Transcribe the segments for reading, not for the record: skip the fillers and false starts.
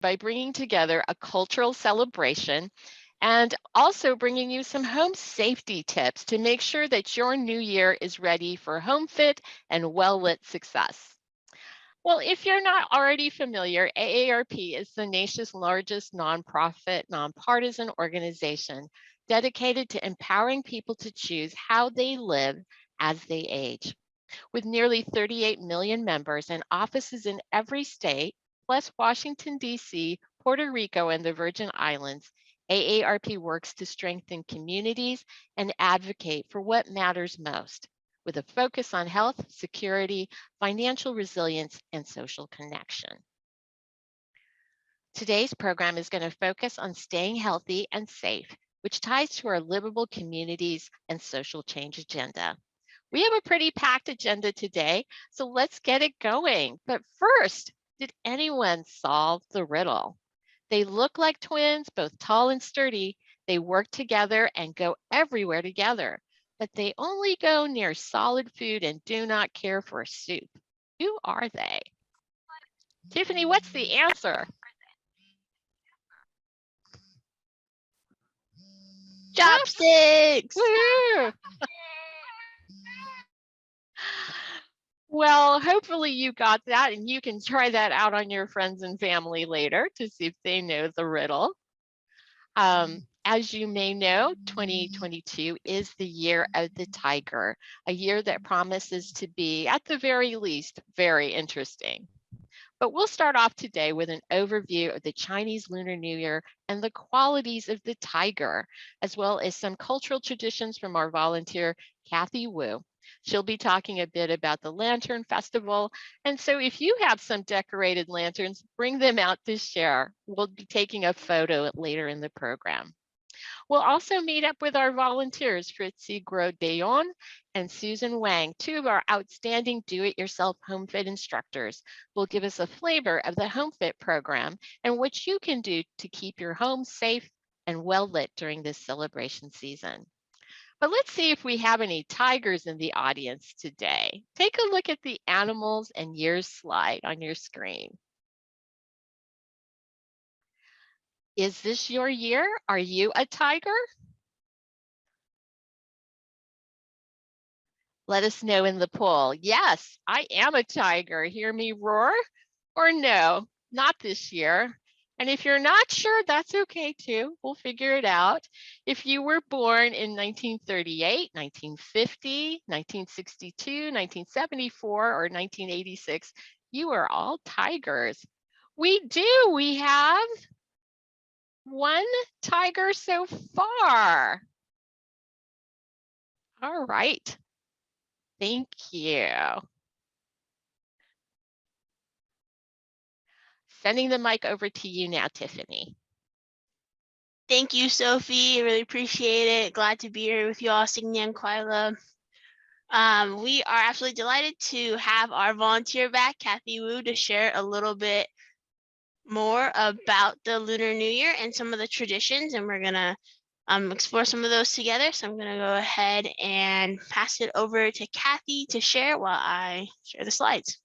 by bringing together a cultural celebration and also bringing you some home safety tips to make sure that your new year is ready for home fit and well-lit success. Well, if you're not already familiar, AARP is the nation's largest nonprofit, nonpartisan organization dedicated to empowering people to choose how they live as they age. With nearly 38 million members and offices in every state, plus Washington, D.C., Puerto Rico, and the Virgin Islands, AARP works to strengthen communities and advocate for what matters most, with a focus on health, security, financial resilience, and social connection. Today's program is going to focus on staying healthy and safe, which ties to our livable communities and social change agenda. We have a pretty packed agenda today, so let's get it going. But first, did anyone solve the riddle? They look like twins, both tall and sturdy. They work together and go everywhere together, but they only go near solid food and do not care for soup. Who are they? Tiffany, what's the answer? Chopsticks! Woo! Well, hopefully you got that and you can try that out on your friends and family later to see if they know the riddle. As you may know, 2022 is the year of the tiger, a year that promises to be, at the very least, very interesting. But we'll start off today with an overview of the Chinese Lunar New Year and the qualities of the tiger, as well as some cultural traditions from our volunteer, Kathy Wu. She'll be talking a bit about the Lantern Festival. And so if you have some decorated lanterns, bring them out to share. We'll be taking a photo later in the program. We'll also meet up with our volunteers, Fritzi Gros-Dayon and Susan Wang, two of our outstanding do-it-yourself HomeFit instructors, will give us a flavor of the HomeFit program and what you can do to keep your home safe and well lit during this celebration season. But let's see if we have any tigers in the audience today. Take a look at the animals and years slide on your screen. Is this your year? Are you a tiger? Let us know in the poll. Yes, I am a tiger. Hear me roar? Or no, not this year. And if you're not sure, that's okay too. We'll figure it out. If you were born in 1938, 1950, 1962, 1974, or 1986, you are all tigers. We do. We have one tiger so far. All right. Thank you. Sending the mic over to you now, Tiffany. Thank you, Sophie. I really appreciate it. Glad to be here with you all, Signan Kwaila. We are absolutely delighted to have our volunteer back, Kathy Wu, to share a little bit more about the Lunar New Year and some of the traditions, and we're gonna explore some of those together. So I'm gonna go ahead and pass it over to Kathy to share while I share the slides.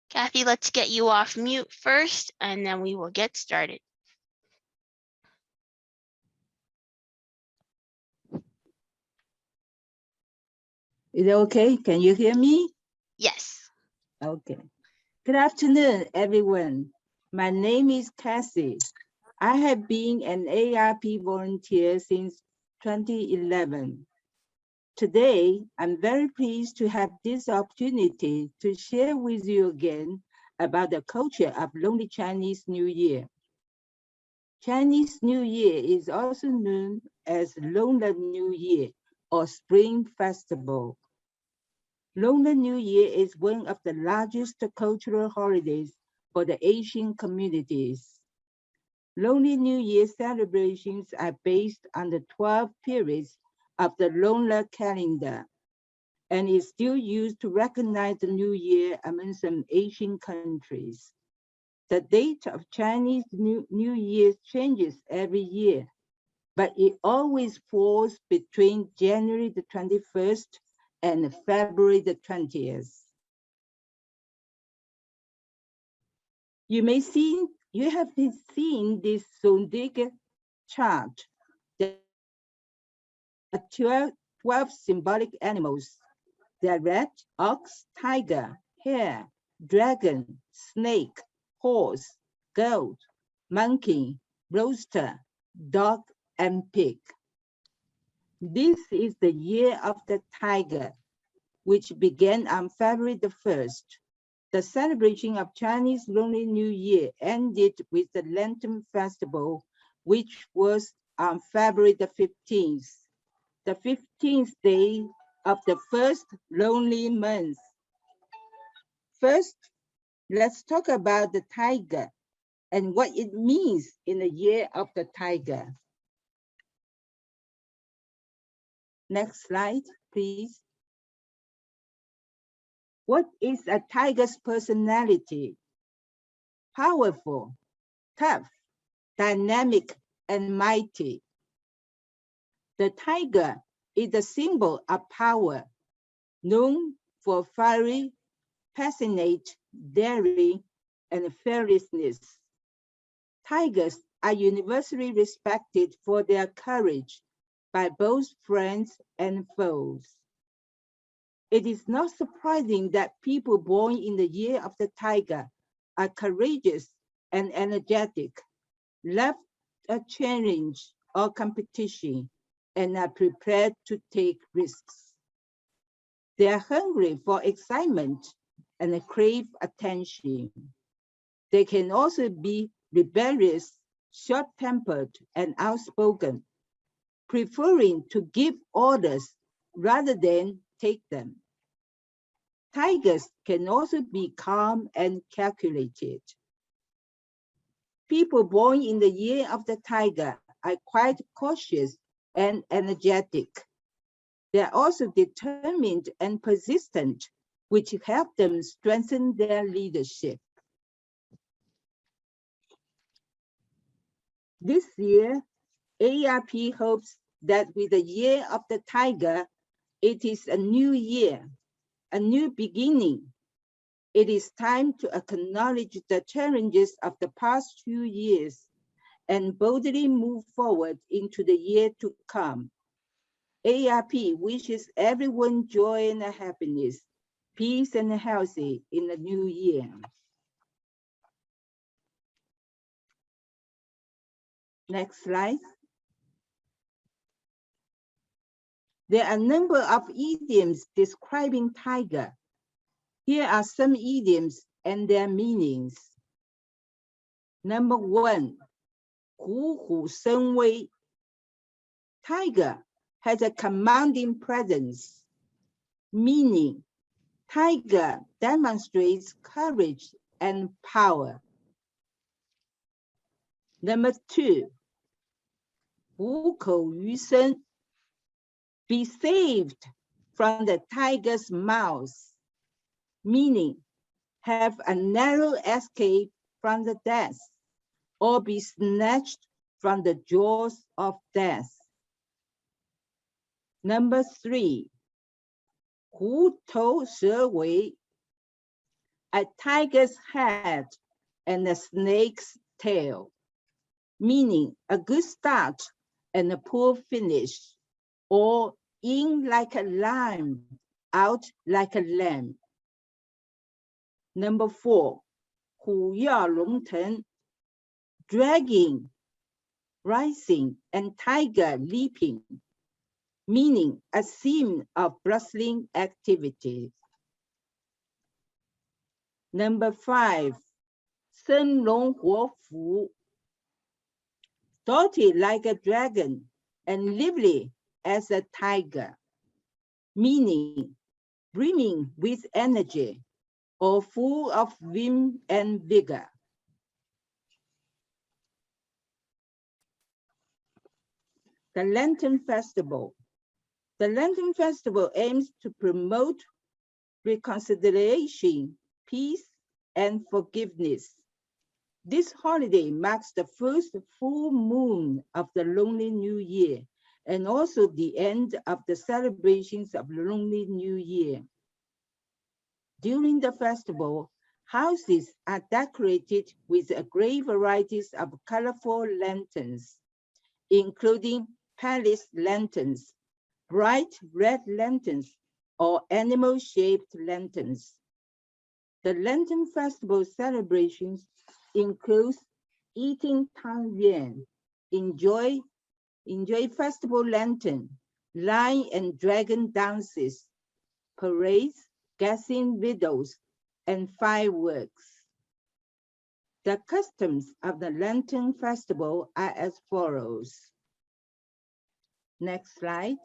Kathy, let's get you off mute first, and then we will get started. Is it okay? Can you hear me? Yes. Okay. Good afternoon, everyone. My name is Cassie. I have been an AARP volunteer since 2011. Today, I'm very pleased to have this opportunity to share with you again about the culture of Lonely Chinese New Year. Chinese New Year is also known as Lunar New Year or Spring Festival. Lunar New Year is one of the largest cultural holidays for the Asian communities. Lunar New Year celebrations are based on the 12 periods of the lunar calendar and is still used to recognize the New Year among some Asian countries. The date of Chinese New Year changes every year, but it always falls between January the 21st and February the 20th. You have been seeing this zodiac chart. There are 12 symbolic animals. They are rat, ox, tiger, hare, dragon, snake, horse, goat, monkey, rooster, dog, and pig. This is the year of the tiger, which began on February the 1st. The celebration of Chinese Lunar New Year ended with the Lantern Festival, which was on February the 15th, the 15th day of the first lunar month. First, let's talk about the tiger and what it means in the year of the tiger. Next slide, please. What is a tiger's personality? Powerful, tough, dynamic, and mighty. The tiger is a symbol of power, known for fiery, passionate, daring, and fearlessness. Tigers are universally respected for their courage by both friends and foes. It is not surprising that people born in the year of the tiger are courageous and energetic, love a challenge or competition, and are prepared to take risks. They are hungry for excitement and crave attention. They can also be rebellious, short-tempered, and outspoken, preferring to give orders rather than take them. Tigers can also be calm and calculated. People born in the year of the tiger are quite cautious and energetic. They are also determined and persistent, which help them strengthen their leadership. This year, AARP hopes that with the year of the tiger, it is a new year, a new beginning. It is time to acknowledge the challenges of the past few years and boldly move forward into the year to come. AARP wishes everyone joy and happiness, peace and healthy in the new year. Next slide. There are a number of idioms describing tiger. Here are some idioms and their meanings. Number 1, 虎虎生威. Tiger has a commanding presence, meaning tiger demonstrates courage and power. Number 2, 虎口余生. Be saved from the tiger's mouth, meaning have a narrow escape from the death or be snatched from the jaws of death. Number 3, 虎头蛇尾. A tiger's head and a snake's tail, meaning a good start and a poor finish, or in like a lion, out like a lamb. Number 4, 虎跃龙腾. Dragging, rising, and tiger leaping, meaning a scene of bustling activity. Number 5, 生龙活虎. Doughty like a dragon and lively as a tiger, meaning brimming with energy or full of vim and vigor. The Lantern Festival. The Lantern Festival aims to promote reconciliation, peace, and forgiveness. This holiday marks the first full moon of the Lunar New Year and also the end of the celebrations of Lunar New Year. During the festival, Houses are decorated with a great variety of colorful lanterns, including palace lanterns, bright red lanterns, or animal-shaped lanterns. The Lantern Festival celebrations include eating Tang Yuan, enjoy festival lantern, lion and dragon dances, parades, guessing riddles, and fireworks. The customs of the Lantern Festival are as follows. Next slide.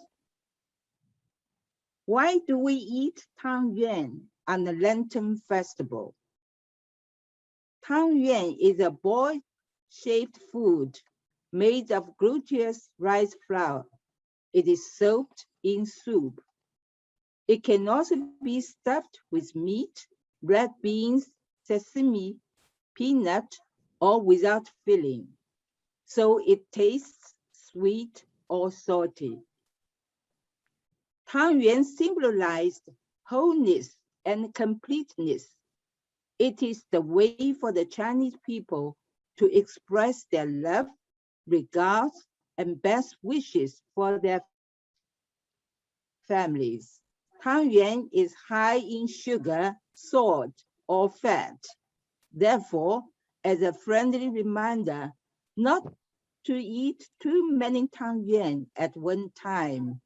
Why do we eat Tang Yuan on the Lantern Festival? Tang Yuan is a ball-shaped food made of glutinous rice flour. It is soaked in soup. It can also be stuffed with meat, red beans, sesame, peanut, or without filling, so it tastes sweet or salty. Tang Yuan symbolized wholeness and completeness. It is the way for the Chinese people to express their love, regards, and best wishes for their families. Tang Yuan is high in sugar, salt, or fat. Therefore, as a friendly reminder not to eat too many Tang Yuan at one time.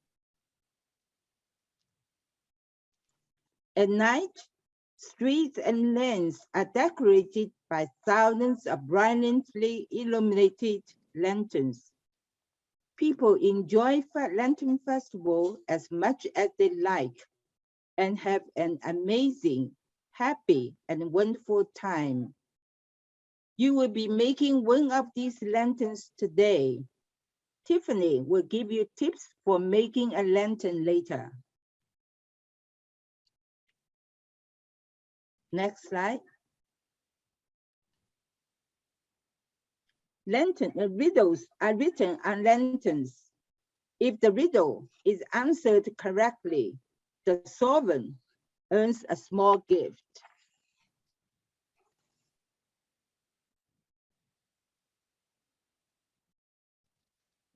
At night, streets and lanes are decorated by thousands of brilliantly illuminated lanterns. People enjoy Lantern Festival as much as they like and have an amazing, happy, and wonderful time. You will be making one of these lanterns today. Tiffany will give you tips for making a lantern later. Next slide. Riddles are written on lanterns. If the riddle is answered correctly, the solver earns a small gift.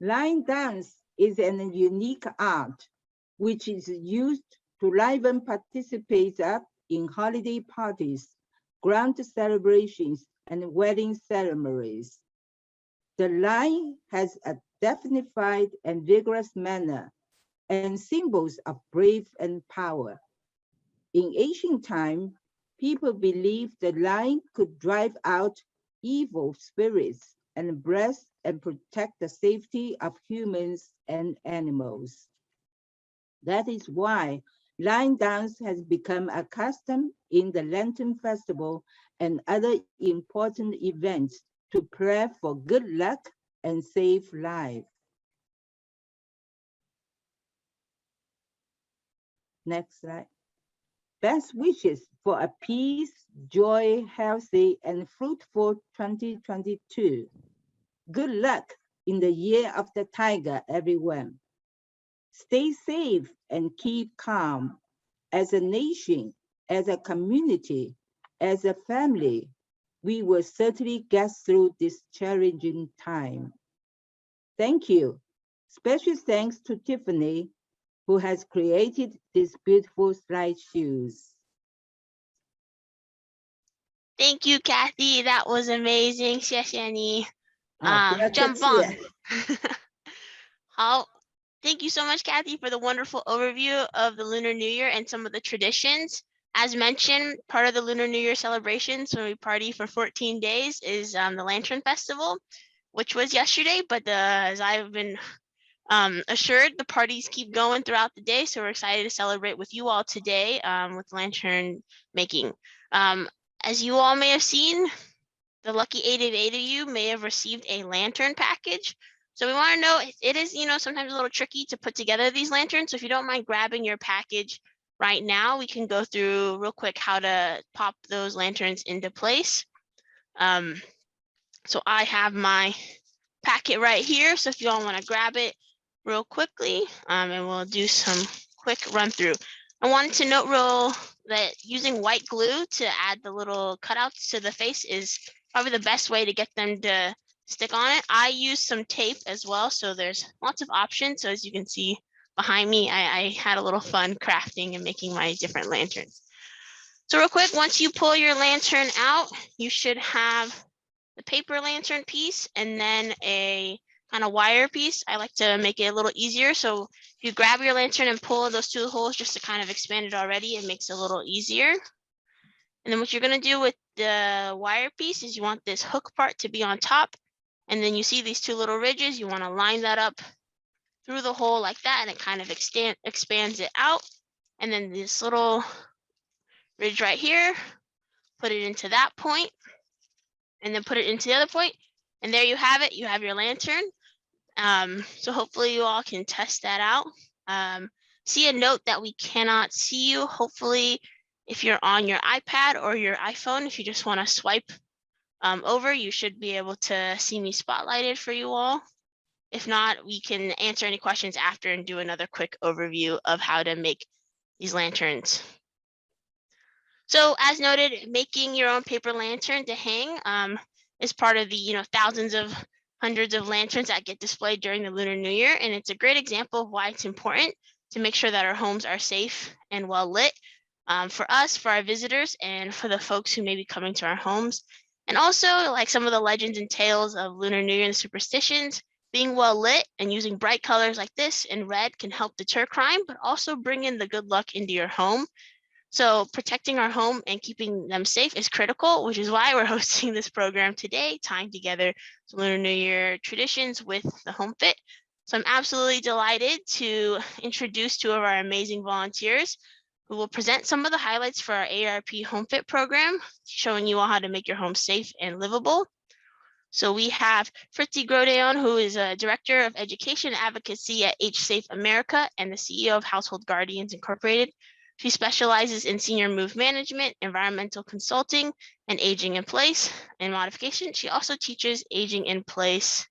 Line dance is an unique art which is used to liven participants up in holiday parties, grand celebrations, and wedding ceremonies. The line has a dignified and vigorous manner and symbols of brave and power. In ancient time, people believed the line could drive out evil spirits and bless and protect the safety of humans and animals. That is why line dance has become a custom in the Lantern Festival and other important events to pray for good luck and save life. Next slide. Best wishes for a peace, joy, healthy, and fruitful 2022. Good luck in the year of the tiger, everyone. Stay safe and keep calm. As a nation, as a community, as a family, we will certainly get through this challenging time. Thank you. Special thanks to Tiffany, who has created these beautiful slideshows. Thank you, Kathy. That was amazing. 谢谢你. 不要客气。Jump on. Thank you so much, Kathy, for the wonderful overview of the Lunar New Year and some of the traditions. As mentioned, part of the Lunar New Year celebrations when we party for 14 days is the Lantern Festival, which was yesterday, but as I've been assured, the parties keep going throughout the day, so we're excited to celebrate with you all today with lantern making. As you all may have seen, the lucky 8 of you may have received a lantern package. So we want to know, it is, sometimes a little tricky to put together these lanterns. So if you don't mind grabbing your package right now, we can go through real quick how to pop those lanterns into place. So I have my packet right here. So if you all want to grab it real quickly, and we'll do some quick run through. I wanted to note that using white glue to add the little cutouts to the face is probably the best way to get them to stick on it. I use some tape as well, so there's lots of options. So as you can see behind me, I had a little fun crafting and making my different lanterns. So real quick, once you pull your lantern out, you should have the paper lantern piece and then a kind of wire piece. I like to make it a little easier. So if you grab your lantern and pull those two holes just to kind of expand it already, it makes it a little easier. And then what you're going to do with the wire piece is you want this hook part to be on top. And then you see these two little ridges. You want to line that up through the hole like that, and it kind of expands it out. And then this little ridge right here, put it into that point, and then put it into the other point. And there you have it. You have your lantern. So hopefully you all can test that out. See a note that we cannot see you. Hopefully, if you're on your iPad or your iPhone, if you just want to swipe over, you should be able to see me spotlighted for you all. If not, we can answer any questions after and do another quick overview of how to make these lanterns. So as noted, making your own paper lantern to hang is part of the thousands of hundreds of lanterns that get displayed during the Lunar New Year. And it's a great example of why it's important to make sure that our homes are safe and well lit for us, for our visitors, and for the folks who may be coming to our homes. And also, like some of the legends and tales of Lunar New Year and superstitions, being well lit and using bright colors like this and red can help deter crime, but also bring in the good luck into your home. So protecting our home and keeping them safe is critical, which is why we're hosting this program today, tying together the Lunar New Year traditions with the HomeFit. So I'm absolutely delighted to introduce two of our amazing volunteers who will present some of the highlights for our AARP HomeFit program, showing you all how to make your home safe and livable. So we have Fritzi Grodeon, who is a Director of Education Advocacy at HSafe America and the CEO of Household Guardians Incorporated. She specializes in senior move management, environmental consulting, and aging in place and modification. She also teaches aging in place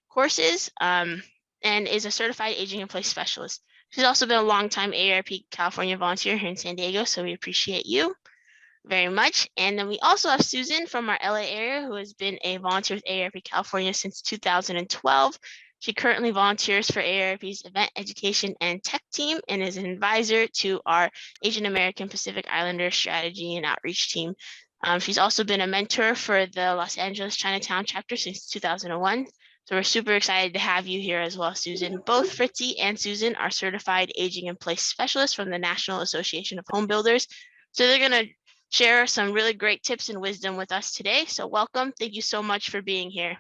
courses and is a certified aging in place specialist. She's also been a longtime AARP California volunteer here in San Diego, so we appreciate you very much. And then we also have Susan from our LA area, who has been a volunteer with AARP California since 2012. She currently volunteers for AARP's event education and tech team and is an advisor to our Asian American Pacific Islander strategy and outreach team. She's also been a mentor for the Los Angeles Chinatown chapter since 2001. So we're super excited to have you here as well, Susan. Both Fritzi and Susan are certified aging in place specialists from the National Association of Home Builders. So they're going to share some really great tips and wisdom with us today. So welcome. Thank you so much for being here.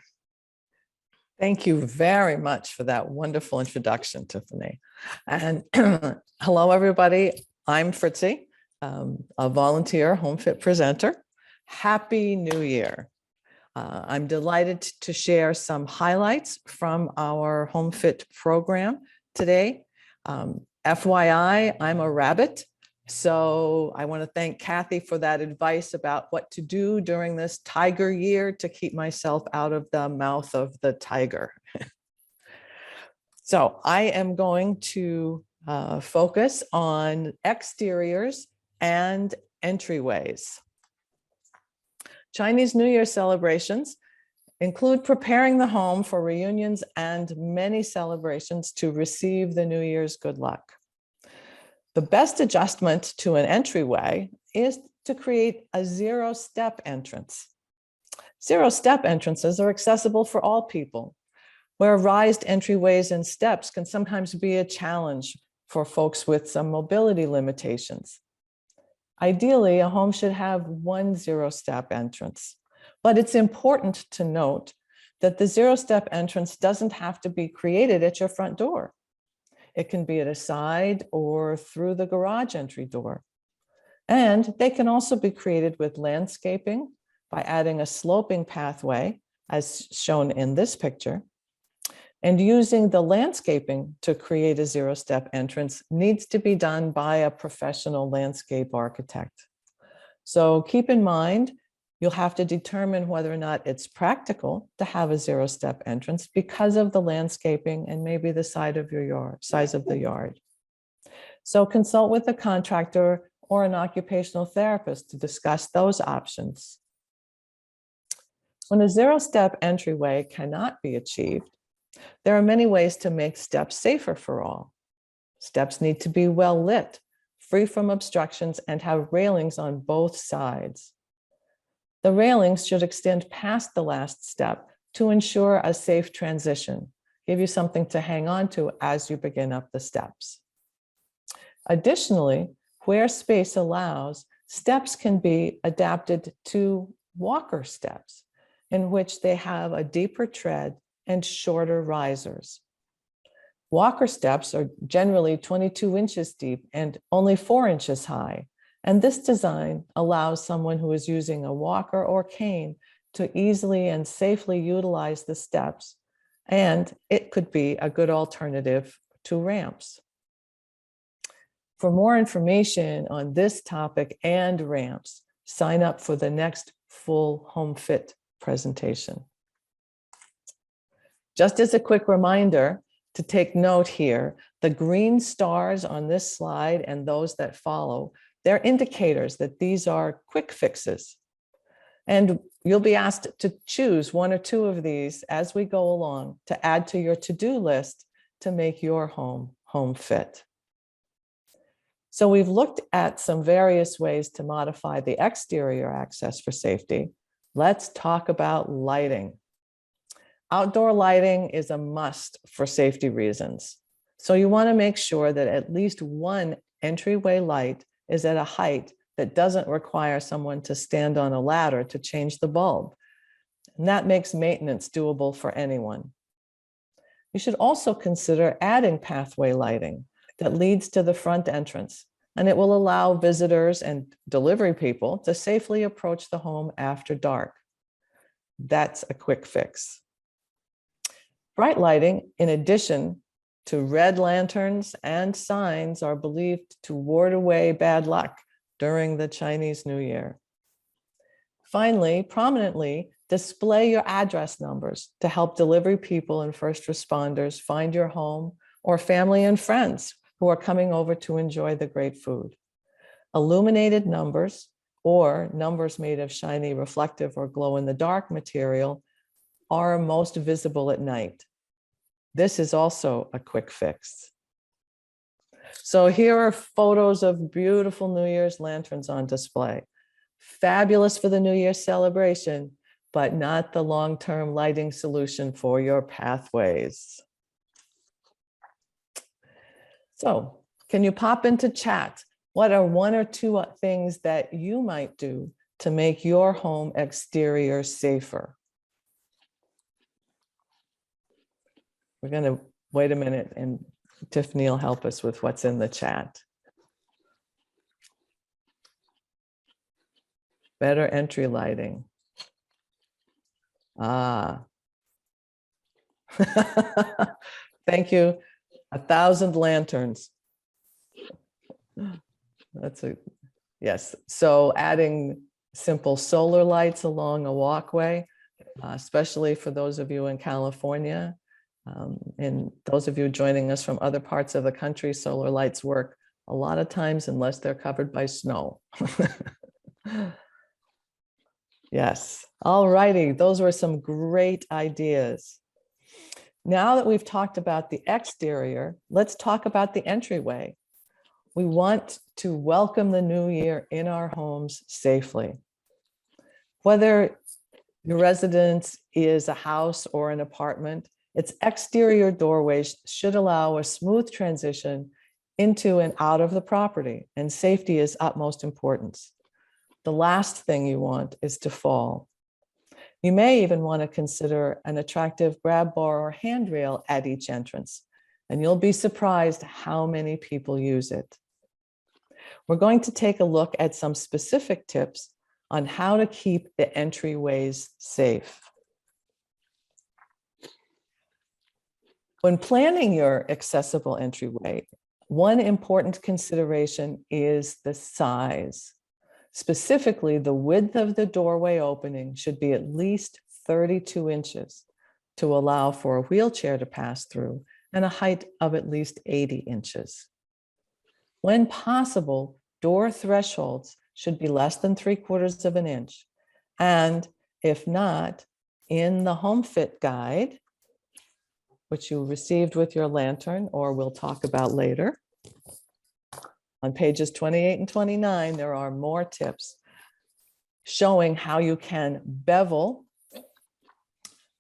Thank you very much for that wonderful introduction, Tiffany. And hello, everybody. I'm Fritzi, a volunteer HomeFit presenter. Happy New Year. I'm delighted to share some highlights from our HomeFit program today. FYI, I'm a rabbit. So I want to thank Kathy for that advice about what to do during this tiger year to keep myself out of the mouth of the tiger. So I am going to focus on exteriors and entryways. Chinese New Year celebrations include preparing the home for reunions and many celebrations to receive the New Year's good luck. The best adjustment to an entryway is to create a zero-step entrance. Zero-step entrances are accessible for all people, where raised entryways and steps can sometimes be a challenge for folks with some mobility limitations. Ideally, a home should have one zero-step entrance, but it's important to note that the zero-step entrance doesn't have to be created at your front door. It can be at a side or through the garage entry door. And they can also be created with landscaping by adding a sloping pathway, as shown in this picture. And using the landscaping to create a zero-step entrance needs to be done by a professional landscape architect. So keep in mind, you'll have to determine whether or not it's practical to have a zero-step entrance because of the landscaping and maybe the size of the yard. So consult with a contractor or an occupational therapist to discuss those options. When a zero-step entryway cannot be achieved, there are many ways to make steps safer for all. Steps need to be well lit, free from obstructions, and have railings on both sides. The railings should extend past the last step to ensure a safe transition, give you something to hang on to as you begin up the steps. Additionally, where space allows, steps can be adapted to walker steps, in which they have a deeper tread and shorter risers. Walker steps are generally 22 inches deep and only 4 inches high. And this design allows someone who is using a walker or cane to easily and safely utilize the steps. And it could be a good alternative to ramps. For more information on this topic and ramps, sign up for the next full HomeFit presentation. Just as a quick reminder to take note here, the green stars on this slide and those that follow, they're indicators that these are quick fixes. And you'll be asked to choose 1 or 2 of these as we go along to add to your to-do list to make your home fit. So we've looked at some various ways to modify the exterior access for safety. Let's talk about lighting. Outdoor lighting is a must for safety reasons. So you want to make sure that at least one entryway light is at a height that doesn't require someone to stand on a ladder to change the bulb. And that makes maintenance doable for anyone. You should also consider adding pathway lighting that leads to the front entrance, and it will allow visitors and delivery people to safely approach the home after dark. That's a quick fix. Bright lighting, in addition to red lanterns and signs, are believed to ward away bad luck during the Chinese New Year. Finally, prominently display your address numbers to help delivery people and first responders find your home or family and friends who are coming over to enjoy the great food. Illuminated numbers or numbers made of shiny, reflective, or glow-in-the-dark material are most visible at night. This is also a quick fix. So here are photos of beautiful New Year's lanterns on display. Fabulous for the New Year's celebration, but not the long-term lighting solution for your pathways. So can you pop into chat? What are 1 or 2 things that you might do to make your home exterior safer? We're going to wait a minute and Tiffany will help us with what's in the chat. Better entry lighting. Ah. Thank you. 1,000 lanterns. That's a, yes. So adding simple solar lights along a walkway, especially for those of you in California. And those of you joining us from other parts of the country, solar lights work a lot of times unless they're covered by snow. Yes. All righty. Those were some great ideas. Now that we've talked about the exterior, let's talk about the entryway. We want to welcome the new year in our homes safely. Whether your residence is a house or an apartment, its exterior doorways should allow a smooth transition into and out of the property, and safety is utmost importance. The last thing you want is to fall. You may even want to consider an attractive grab bar or handrail at each entrance, and you'll be surprised how many people use it. We're going to take a look at some specific tips on how to keep the entryways safe. When planning your accessible entryway, one important consideration is the size. Specifically, the width of the doorway opening should be at least 32 inches to allow for a wheelchair to pass through, and a height of at least 80 inches. When possible, door thresholds should be less than 3/4 of an inch. And if not, in the HomeFit guide, which you received with your lantern or we'll talk about later, on pages 28 and 29, there are more tips showing how you can bevel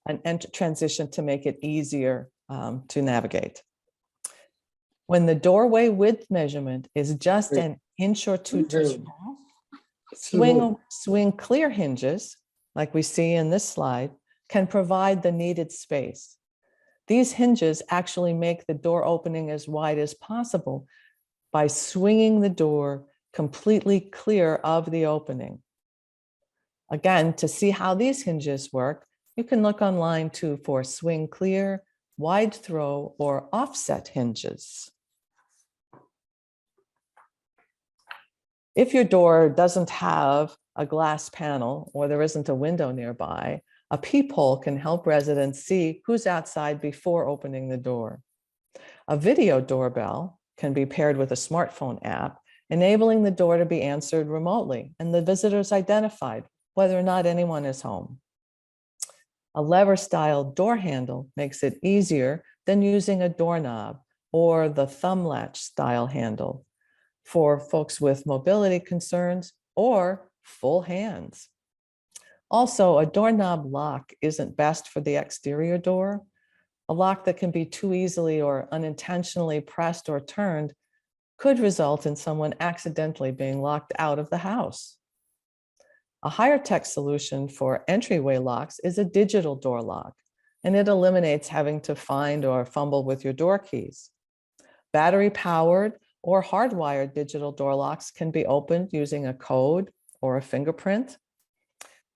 an transition to make it easier to navigate. When the doorway width measurement is just an inch or two too small, swing clear hinges, like we see in this slide, can provide the needed space. These hinges actually make the door opening as wide as possible by swinging the door completely clear of the opening. Again, to see how these hinges work, you can look online too for swing clear, wide throw, or offset hinges. If your door doesn't have a glass panel or there isn't a window nearby, a peephole can help residents see who's outside before opening the door. A video doorbell can be paired with a smartphone app, enabling the door to be answered remotely and the visitors identified whether or not anyone is home. A lever-style door handle makes it easier than using a doorknob or the thumb latch style handle for folks with mobility concerns or full hands. Also, a doorknob lock isn't best for the exterior door. A lock that can be too easily or unintentionally pressed or turned could result in someone accidentally being locked out of the house. A higher tech solution for entryway locks is a digital door lock, and it eliminates having to find or fumble with your door keys. Battery-powered or hardwired digital door locks can be opened using a code or a fingerprint.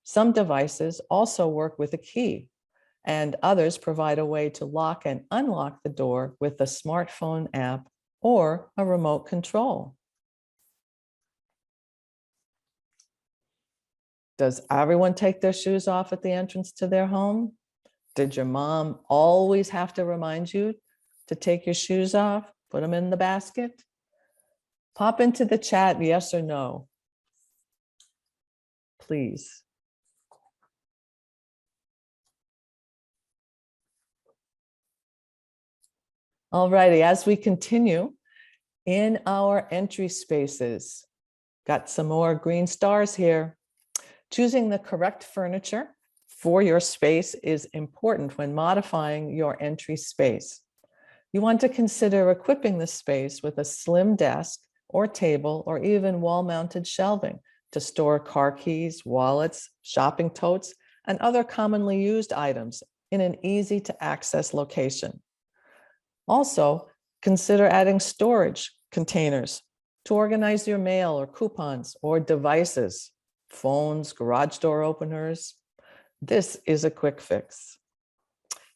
Some devices also work with a key, and others provide a way to lock and unlock the door with a smartphone app or a remote control. Does everyone take their shoes off at the entrance to their home? Did your mom always have to remind you to take your shoes off, put them in the basket? Pop into the chat, yes or no, please. All righty, as we continue in our entry spaces, got some more green stars here. Choosing the correct furniture for your space is important when modifying your entry space. You want to consider equipping the space with a slim desk or table or even wall-mounted shelving to store car keys, wallets, shopping totes, and other commonly used items in an easy-to-access location. Also, consider adding storage containers to organize your mail or coupons or devices, phones, garage door openers. This is a quick fix.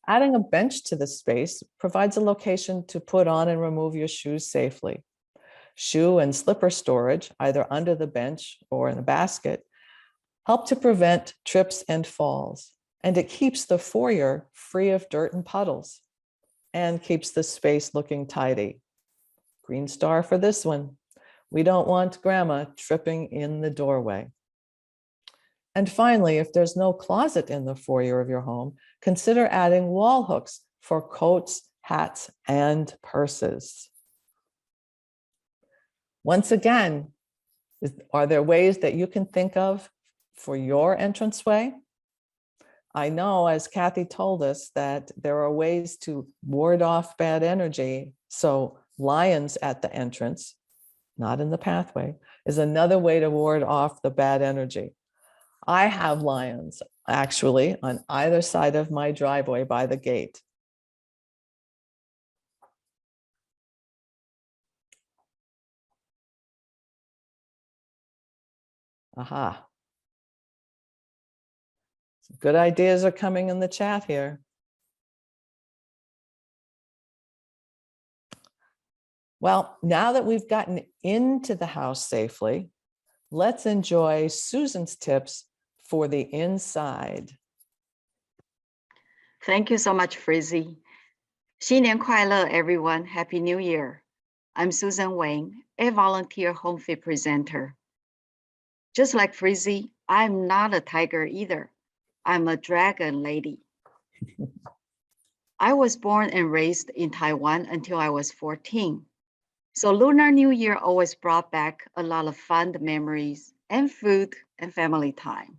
Adding a bench to the space provides a location to put on and remove your shoes safely. Shoe and slipper storage, either under the bench or in a basket, help to prevent trips and falls, and it keeps the foyer free of dirt and puddles and keeps the space looking tidy. Green star for this one. We don't want grandma tripping in the doorway. And finally, if there's no closet in the foyer of your home, consider adding wall hooks for coats, hats, and purses. Once again, are there ways that you can think of for your entranceway? I know, as Kathy told us, that there are ways to ward off bad energy. So lions at the entrance, not in the pathway, is another way to ward off the bad energy. I have lions actually on either side of my driveway by the gate. Aha. Some good ideas are coming in the chat here. Well, now that we've gotten into the house safely, let's enjoy Susan's tips for the inside. Thank you so much, Frizzy. 新年快乐, everyone. Happy New Year. I'm Susan Wang, a volunteer HomeFit presenter. Just like Frizzy, I'm not a tiger either. I'm a dragon lady. I was born and raised in Taiwan until I was 14. So Lunar New Year always brought back a lot of fun memories and food and family time.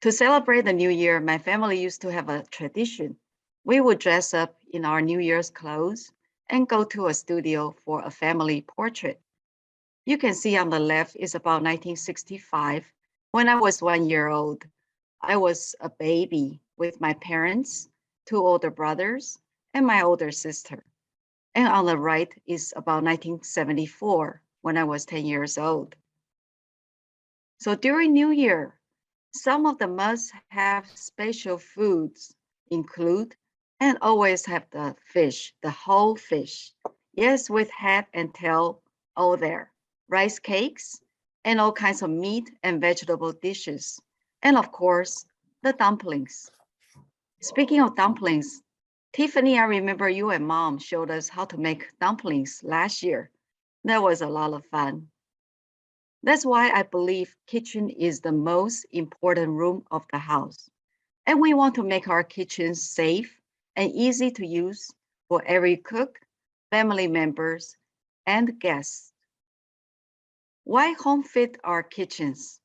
To celebrate the New Year, my family used to have a tradition. We would dress up in our New Year's clothes and go to a studio for a family portrait. You can see on the left is about 1965. When I was 1 year old, I was a baby with my parents, 2 older brothers, and my older sister. And on the right is about 1974, when I was 10 years old. So during New Year, some of the must-have special foods include, and always have the fish, the whole fish. Yes, with head and tail, all there. Rice cakes, and all kinds of meat and vegetable dishes. And of course, the dumplings. Speaking of dumplings, Tiffany, I remember you and Mom showed us how to make dumplings last year. That was a lot of fun. That's why I believe kitchen is the most important room of the house. And we want to make our kitchens safe and easy to use for every cook, family members, and guests. Why HomeFit our kitchens?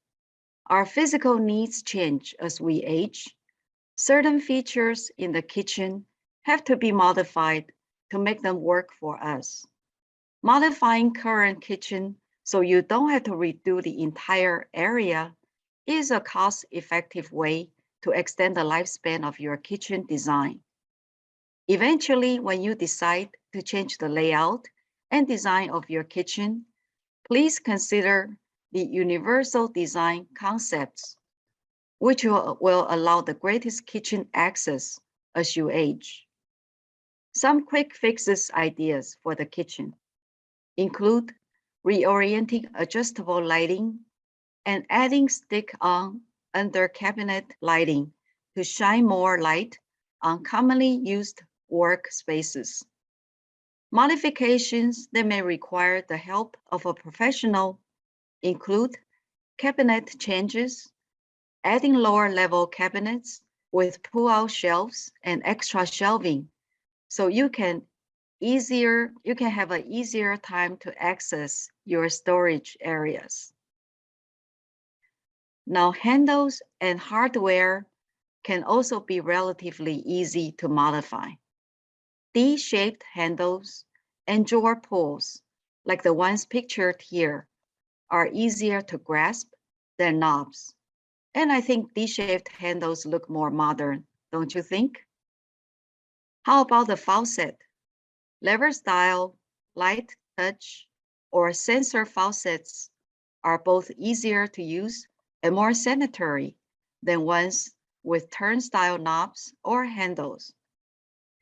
Our physical needs change as we age. Certain features in the kitchen have to be modified to make them work for us. Modifying current kitchen so you don't have to redo the entire area is a cost-effective way to extend the lifespan of your kitchen design. Eventually, when you decide to change the layout and design of your kitchen, please consider the universal design concepts, which will allow the greatest kitchen access as you age. Some quick fixes ideas for the kitchen include reorienting adjustable lighting and adding stick-on under cabinet lighting to shine more light on commonly used workspaces. Modifications that may require the help of a professional include cabinet changes, adding lower level cabinets with pull-out shelves and extra shelving so you can have an easier time to access your storage areas. Now, handles and hardware can also be relatively easy to modify. D-shaped handles and drawer pulls, like the ones pictured here, are easier to grasp than knobs. And I think D-shaped handles look more modern, don't you think? How about the faucet? Lever style, light touch, or sensor faucets are both easier to use and more sanitary than ones with turnstile knobs or handles.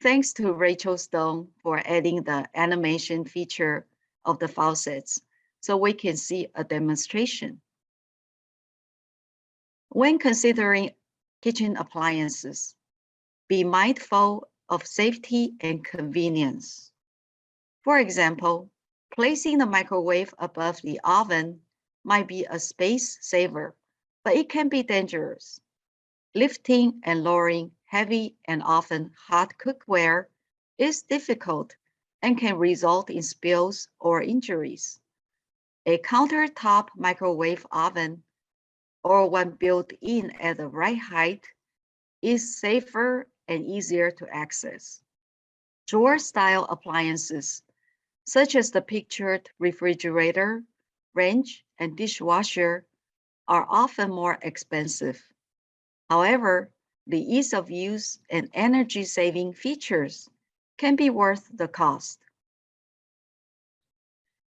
Thanks to Rachel Stone for adding the animation feature of the faucets so we can see a demonstration. When considering kitchen appliances, be mindful of safety and convenience. For example, placing the microwave above the oven might be a space saver, but it can be dangerous. Lifting and lowering heavy and often hot cookware is difficult and can result in spills or injuries. A countertop microwave oven or one built in at the right height is safer and easier to access. Drawer-style appliances, such as the pictured refrigerator, range, and dishwasher, are often more expensive. However, the ease of use and energy-saving features can be worth the cost.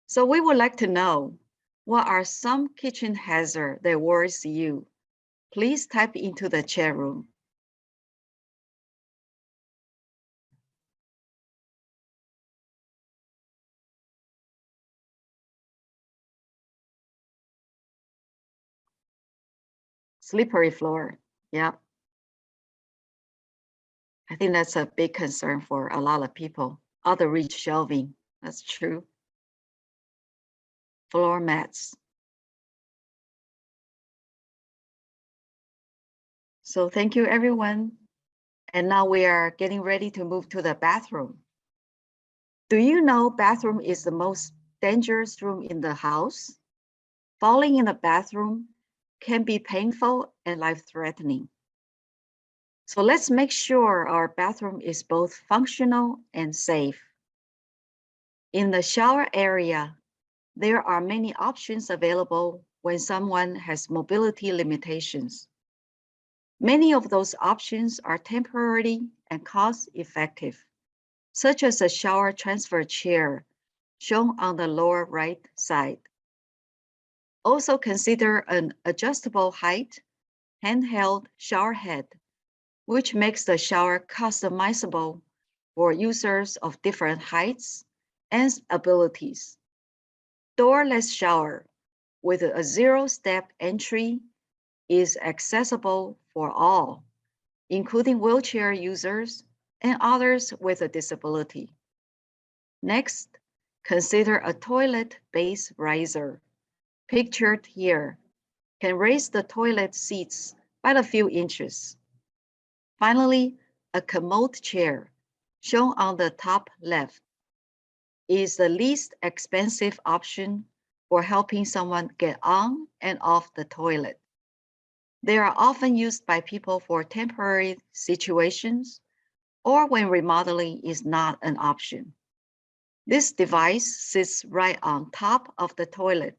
So we would like to know, what are some kitchen hazards that worries you? Please type into the chat room. Slippery floor, yeah. I think that's a big concern for a lot of people. Out of reach shelving, that's true. floor mats. So thank you, everyone. And now we are getting ready to move to the bathroom. Do you know bathroom is the most dangerous room in the house? Falling in the bathroom can be painful and life-threatening. So let's make sure our bathroom is both functional and safe. In the shower area, there are many options available when someone has mobility limitations. Many of those options are temporary and cost-effective, such as a shower transfer chair shown on the lower right side. Also consider an adjustable height, handheld shower head, which makes the shower customizable for users of different heights and abilities. Doorless shower with a zero-step entry is accessible for all, including wheelchair users and others with a disability. Next, consider a toilet base riser, pictured here, can raise the toilet seats by a few inches. Finally, a commode chair, shown on the top left, is the least expensive option for helping someone get on and off the toilet. They are often used by people for temporary situations or when remodeling is not an option. This device sits right on top of the toilet,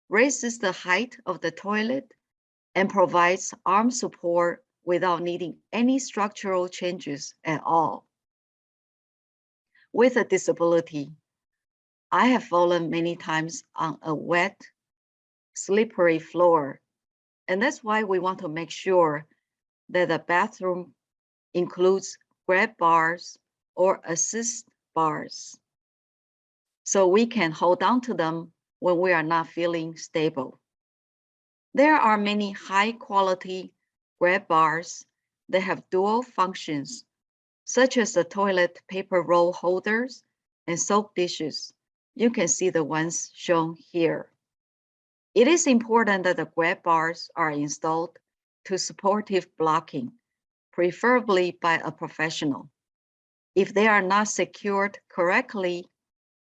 raises the height of the toilet, and provides arm support without needing any structural changes at all. With a disability, I have fallen many times on a wet, slippery floor, and that's why we want to make sure that the bathroom includes grab bars or assist bars, so we can hold on to them when we are not feeling stable. There are many high-quality grab bars that have dual functions, such as the toilet paper roll holders and soap dishes. You can see the ones shown here. It is important that the grab bars are installed to supportive blocking, preferably by a professional. If they are not secured correctly,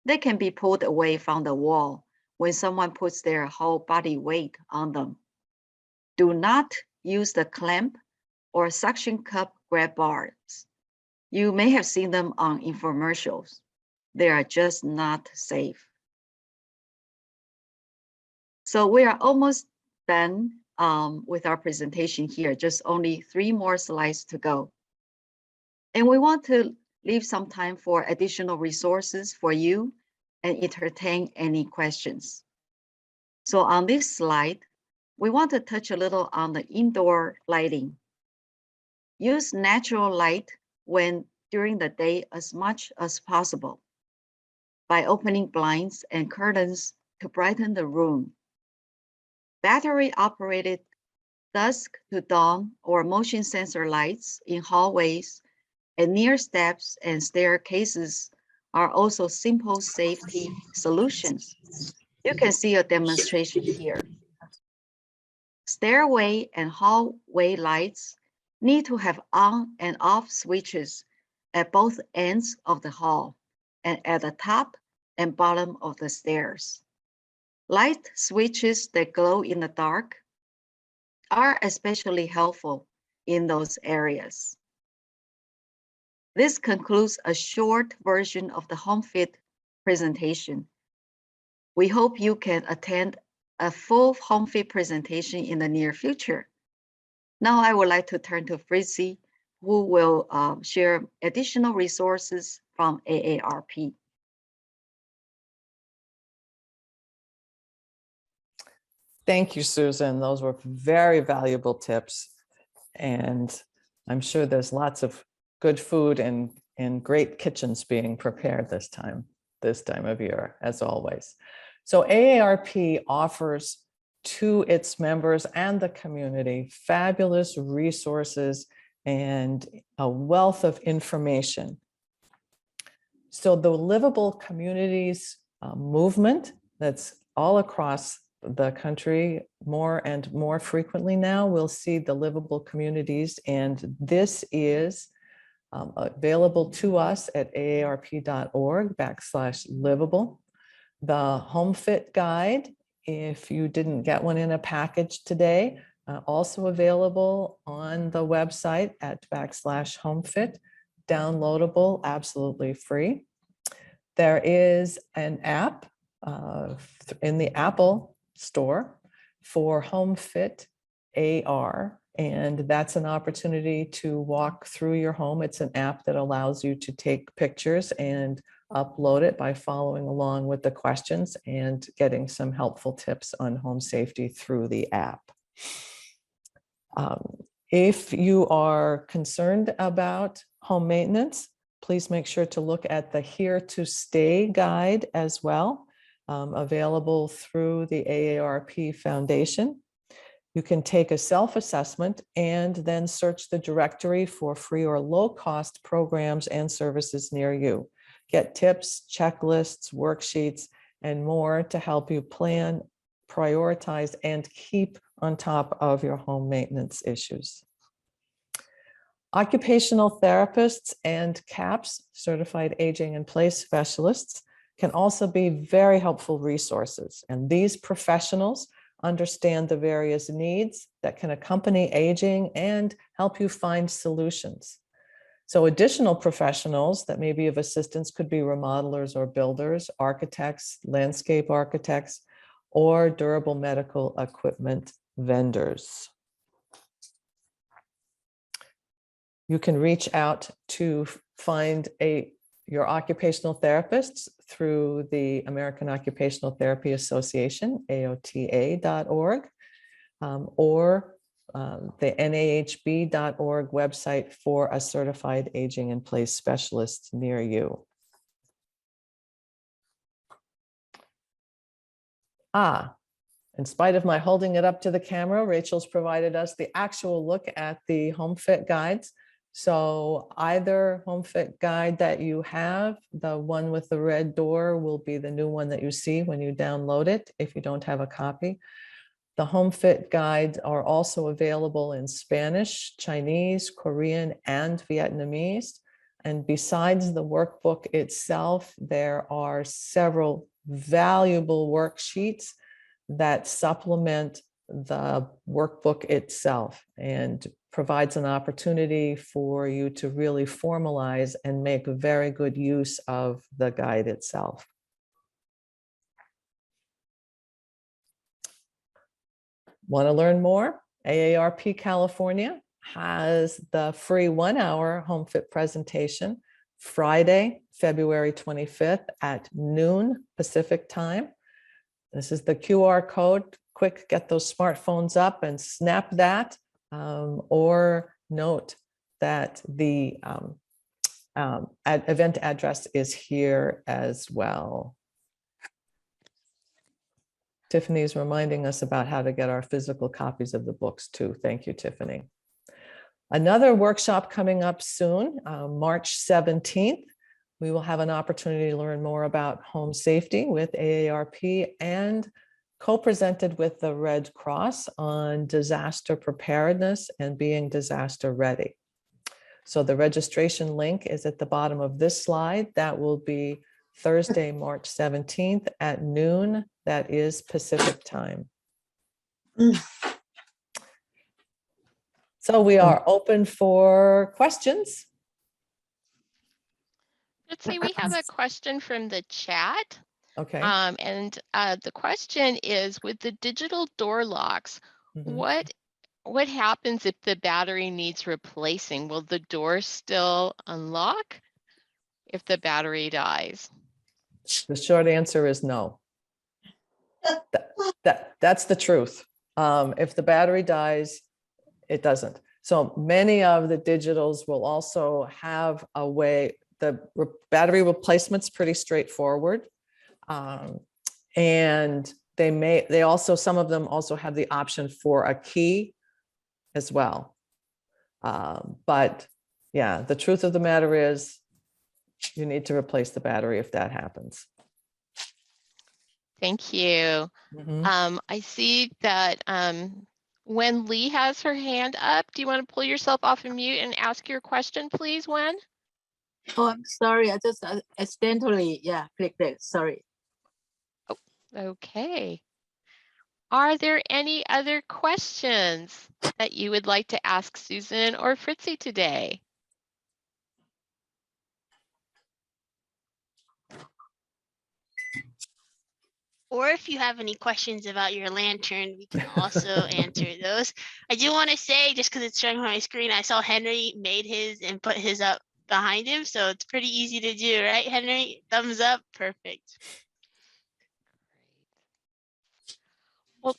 they can be pulled away from the wall when someone puts their whole body weight on them. Do not use the clamp or suction cup grab bars. You may have seen them on infomercials. They are just not safe. So we are almost done with our presentation here, just only 3 more slides to go. And we want to leave some time for additional resources for you and entertain any questions. So on this slide, we want to touch a little on the indoor lighting. Use natural light during the day as much as possible by opening blinds and curtains to brighten the room. Battery-operated dusk to dawn or motion sensor lights in hallways and near steps and staircases are also simple safety solutions. You can see a demonstration here. Stairway and hallway lights need to have on and off switches at both ends of the hall and at the top and bottom of the stairs. Light switches that glow in the dark are especially helpful in those areas. This concludes a short version of the HomeFit presentation. We hope you can attend a full HomeFit presentation in the near future. Now I would like to turn to Fritzy, who will share additional resources from AARP. Thank you, Susan. Those were very valuable tips. And I'm sure there's lots of good food and great kitchens being prepared this time of year, as always. So AARP offers to its members and the community fabulous resources and a wealth of information. So the Livable Communities movement that's all across the country more and more frequently now. We'll see the livable communities, and this is available to us at aarp.org/livable. The HomeFit guide, if you didn't get one in a package today, also available on the website at /HomeFit, downloadable, absolutely free. There is an app in the Apple Store for HomeFit AR, and that's an opportunity to walk through your home. It's an app that allows you to take pictures and upload it by following along with the questions and getting some helpful tips on home safety through the app. If you are concerned about home maintenance, please make sure to look at the Here to Stay guide as well, available through the AARP Foundation. You can take a self-assessment and then search the directory for free or low-cost programs and services near you. Get tips, checklists, worksheets, and more to help you plan, prioritize, and keep on top of your home maintenance issues. Occupational therapists and CAPS, Certified Aging in Place Specialists, can also be very helpful resources. And these professionals understand the various needs that can accompany aging and help you find solutions. So additional professionals that may be of assistance could be remodelers or builders, architects, landscape architects, or durable medical equipment vendors. You can reach out to find your occupational therapists through the American Occupational Therapy Association, AOTA.org, or the NAHB.org website for a certified aging in place specialist near you. In spite of my holding it up to the camera, Rachel's provided us the actual look at the HomeFit guides. So either HomeFit guide that you have, the one with the red door will be the new one that you see when you download it, if you don't have a copy. The HomeFit guides are also available in Spanish, Chinese, Korean, and Vietnamese. And besides the workbook itself, there are several valuable worksheets that supplement the workbook itself and provides an opportunity for you to really formalize and make very good use of the guide itself. Want to learn more? AARP California has the free 1-hour HomeFit presentation Friday, February 25th at noon Pacific time. This is the QR code. Quick, get those smartphones up and snap that, or note that the event address is here as well. Tiffany is reminding us about how to get our physical copies of the books too. Thank you, Tiffany. Another workshop coming up soon, March 17th. We will have an opportunity to learn more about home safety with AARP and co-presented with the Red Cross on disaster preparedness and being disaster ready. So the registration link is at the bottom of this slide. That will be Thursday, March 17th at noon. That is Pacific time. So we are open for questions. Let's see, we have a question from the chat. Okay. And the question is, with the digital door locks, Mhm. what happens if the battery needs replacing? Will the door still unlock if the battery dies? The short answer is no. That's the truth. If the battery dies, it doesn't. So many of the digitals will also have a way, the battery replacement's pretty straightforward. And they also, some of them also have the option for a key as well. But yeah, the truth of the matter is you need to replace the battery if that happens. Thank you. Mhm. I see that Wen Lee has her hand up. Do you want to pull yourself off of mute and ask your question, please, Wen? Oh, I'm sorry. I just accidentally, clicked it. Sorry. Okay. Are there any other questions that you would like to ask Susan or Fritzy today? Or if you have any questions about your lantern, we can also answer those. I do want to say, just because it's showing on my screen, I saw Henry made his and put his up behind him. So it's pretty easy to do, right, Henry? Thumbs up. Perfect. Well,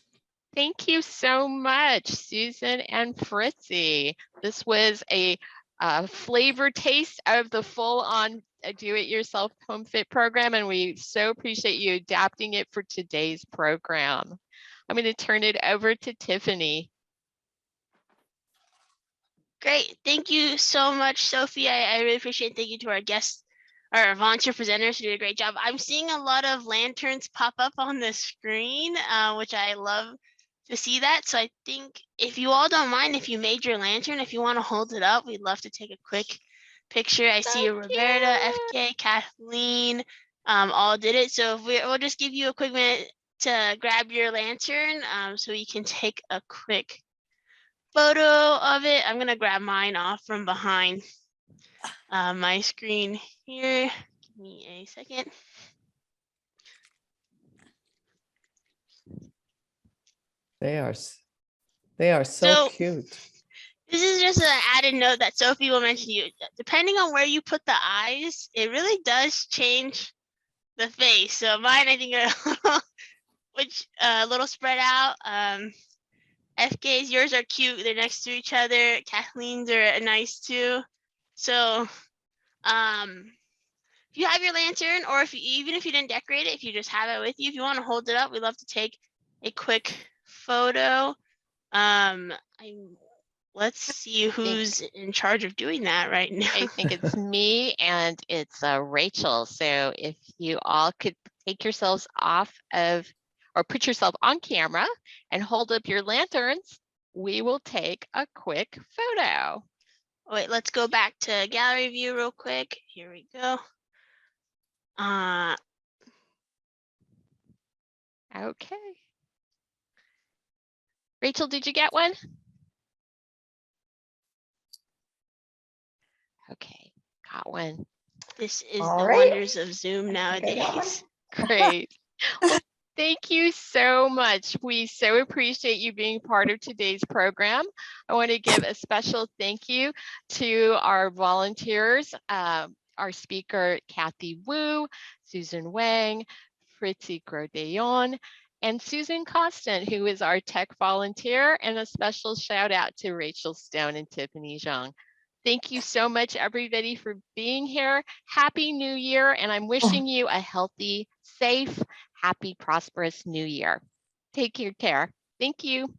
thank you so much, Susan and Fritzy. This was a flavor taste of the full-on do-it-yourself HomeFit program, and we so appreciate you adapting it for today's program. I'm going to turn it over to Tiffany. Great. Thank you so much, Sophie. I really appreciate it. Thank you to our guests, our volunteer presenters who did a great job. I'm seeing a lot of lanterns pop up on the screen, which I love to see that. So I think if you all don't mind, if you made your lantern, if you want to hold it up, we'd love to take a quick picture. I see Thank Roberta, you. FK, Kathleen, all did it. So if we'll just give you a quick minute to grab your lantern so we can take a quick photo of it. I'm gonna grab mine off from behind my screen here. Give me a second. They are so cute. This is just an added note that Sophie will mention to you. Depending on where you put the eyes, it really does change the face. So mine, I think, are a little spread out. FK's, yours are cute. They're next to each other. Kathleen's are nice too. So, if you have your lantern, or even if you didn't decorate it, if you just have it with you, if you want to hold it up, we'd love to take a quick photo. Let's see who's in charge of doing that right now. I think it's me and it's Rachel. So if you all could take yourselves off of, or put yourself on camera and hold up your lanterns, we will take a quick photo. Wait, let's go back to gallery view real quick. Here we go. Okay. Rachel, did you get one? Okay, got one. This is All the right. wonders of Zoom nowadays. Great. Well, thank you so much. We so appreciate you being part of today's program. I want to give a special thank you to our volunteers, our speaker, Kathy Wu, Susan Wang, Fritzy Grodeon, and Susan Constant, who is our tech volunteer, and a special shout out to Rachel Stone and Tiffany Zhang. Thank you so much, everybody, for being here. Happy New Year, and I'm wishing you a healthy, safe, happy, prosperous New Year. Take care. Thank you.